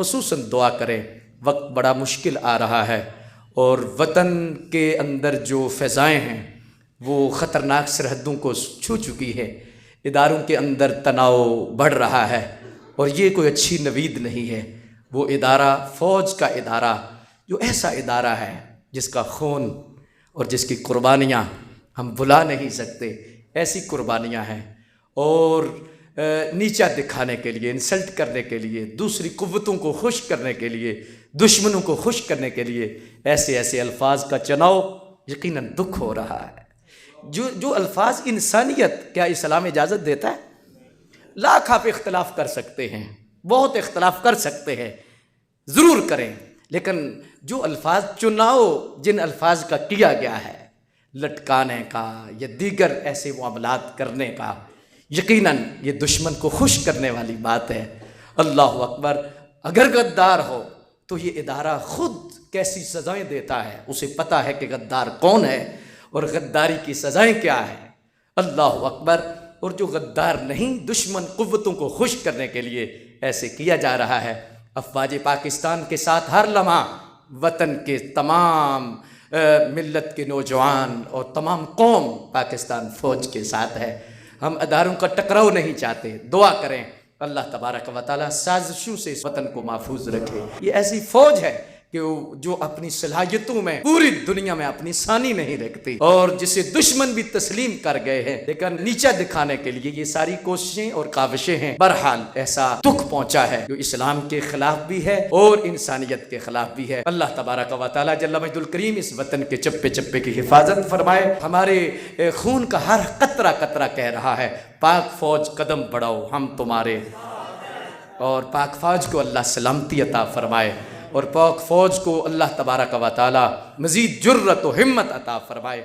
خصوصاً دعا کریں، وقت بڑا مشکل آ رہا ہے اور وطن کے اندر جو فضائیں ہیں وہ خطرناک سرحدوں کو چھو چکی ہے، اداروں کے اندر تناؤ بڑھ رہا ہے اور یہ کوئی اچھی نوید نہیں ہے۔ وہ ادارہ فوج کا ادارہ جو ایسا ادارہ ہے جس کا خون اور جس کی قربانیاں ہم بھلا نہیں سکتے، ایسی قربانیاں ہیں، اور نیچا دکھانے کے لیے، انسلٹ کرنے کے لیے، دوسری قوتوں کو خوش کرنے کے لیے، دشمنوں کو خوش کرنے کے لیے ایسے ایسے الفاظ کا چناؤ یقیناً دکھ ہو رہا ہے۔ جو الفاظ انسانیت، کیا اسلام اجازت دیتا ہے؟ لاکھ آپ اختلاف کر سکتے ہیں، بہت اختلاف کر سکتے ہیں، ضرور کریں، لیکن جو الفاظ چناؤ جن الفاظ کا کیا گیا ہے، لٹکانے کا یا دیگر ایسے معاملات کرنے کا، یقیناً یہ دشمن کو خوش کرنے والی بات ہے۔ اللہ اکبر! اگر غدار ہو تو یہ ادارہ خود کیسی سزائیں دیتا ہے، اسے پتہ ہے کہ غدار کون ہے اور غداری کی سزائیں کیا ہیں۔ اللہ اکبر! اور جو غدار نہیں، دشمن قوتوں کو خوش کرنے کے لیے ایسے کیا جا رہا ہے۔ افواج پاکستان کے ساتھ ہر لمحہ وطن کے تمام ملت کے نوجوان اور تمام قوم پاکستان فوج کے ساتھ ہے۔ ہم اداروں کا ٹکراؤ نہیں چاہتے، دعا کریں اللہ تبارک و تعالیٰ سازشوں سے اس وطن کو محفوظ رکھے۔ یہ ایسی فوج ہے کہ جو اپنی صلاحیتوں میں پوری دنیا میں اپنی ثانی نہیں رکھتی اور جسے دشمن بھی تسلیم کر گئے ہیں، لیکن نیچا دکھانے کے لیے یہ ساری کوششیں اور کاوشیں ہیں۔ بہرحال ایسا دکھ پہنچا ہے جو اسلام کے خلاف بھی ہے اور انسانیت کے خلاف بھی ہے۔ اللہ تبارک و تعالیٰ جل مجد الکریم اس وطن کے چپے چپے کی حفاظت فرمائے۔ ہمارے خون کا ہر قطرہ قطرہ کہہ رہا ہے پاک فوج قدم بڑھاؤ، ہم تمہارے، اور پاک فوج کو اللہ سلامتی عطا فرمائے اور پاک فوج کو اللہ تبارک و تعالی مزید جرت و ہمت عطا فرمائے۔